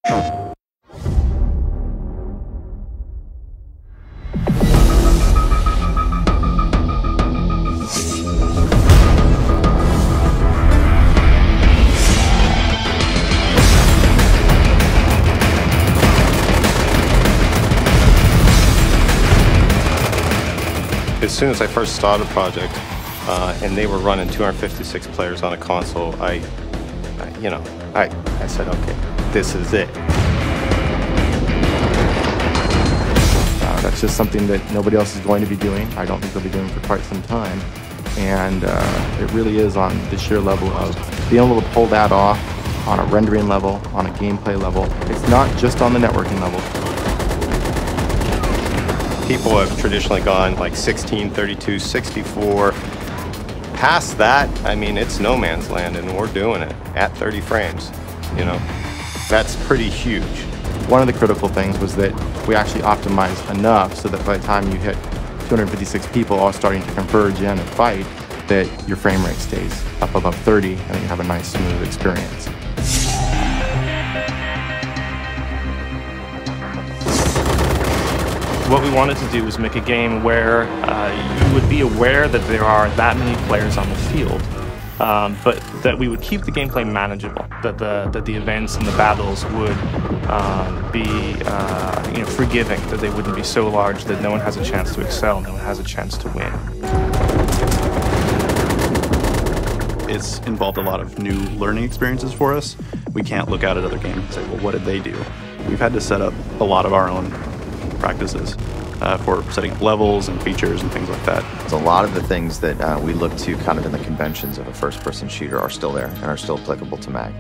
As soon as I first started the project, and they were running 256 players on a console, I said, okay, this is it. That's just something that nobody else is going to be doing. I don't think they'll be doing for quite some time. And it really is on the sheer level of being able to pull that off on a rendering level, on a gameplay level. It's not just on the networking level. People have traditionally gone like 16, 32, 64. Past that, I mean, it's no man's land, and we're doing it at 30 frames. You know, that's pretty huge. One of the critical things was that we actually optimized enough so that by the time you hit 256 people all starting to converge in and fight, that your frame rate stays up above 30 and you have a nice smooth experience. What we wanted to do was make a game where you would be aware that there are that many players on the field, but that we would keep the gameplay manageable, that the events and the battles would be forgiving, that they wouldn't be so large that no one has a chance to excel, no one has a chance to win. It's involved a lot of new learning experiences for us. We can't look out at other games and say, well, what did they do? We've had to set up a lot of our own practices for setting up levels and features and things like that. So a lot of the things that we look to kind of in the conventions of a first-person shooter are still there and are still applicable to MAG.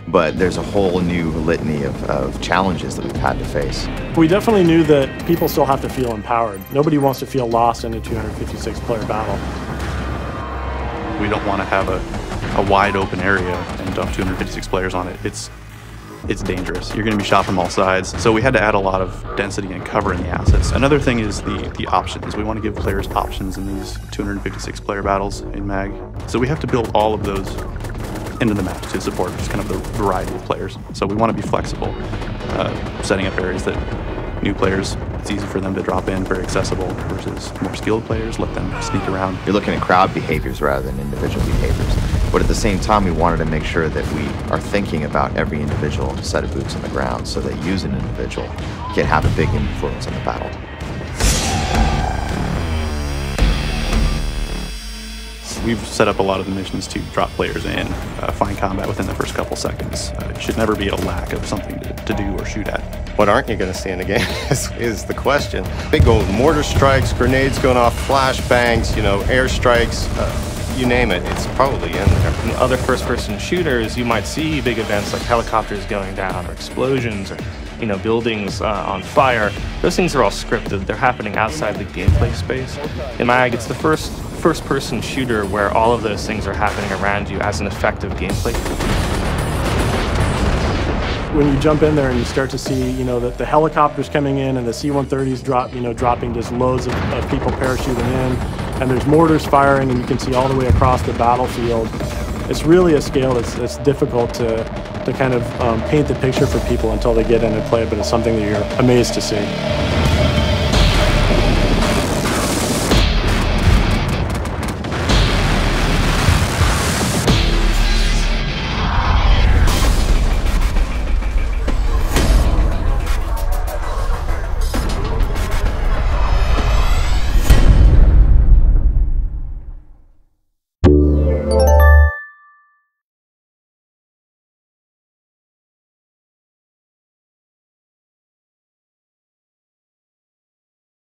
But there's a whole new litany of challenges that we've had to face. We definitely knew that people still have to feel empowered. Nobody wants to feel lost in a 256-player battle. We don't want to have a wide open area and dump 256 players on it. It's dangerous. You're going to be shot from all sides. So we had to add a lot of density and cover in the assets. Another thing is the options. We want to give players options in these 256 player battles in MAG. So we have to build all of those into the map to support just kind of the variety of players. So we want to be flexible, setting up areas that new players, it's easy for them to drop in, very accessible, versus more skilled players, let them sneak around. You're looking at crowd behaviors rather than individual behaviors. But at the same time, we wanted to make sure that we are thinking about every individual set of boots on the ground so that you as an individual can have a big influence on the battle. We've set up a lot of the missions to drop players in, find combat within the first couple seconds. It should never be a lack of something to do or shoot at. What aren't you going to see in the game is the question. Big old mortar strikes, grenades going off, flashbangs, air strikes, you name it, it's probably in there. In other first-person shooters, you might see big events like helicopters going down or explosions or buildings on fire. Those things are all scripted. They're happening outside the gameplay space. In MAG, it's the first-person shooter where all of those things are happening around you as an effective gameplay. When you jump in there and you start to see, that the helicopters coming in and the C-130s dropping just loads of people parachuting in, and there's mortars firing, and you can see all the way across the battlefield. It's really a scale that's difficult to kind of paint the picture for people until they get in and play it, but it's something that you're amazed to see.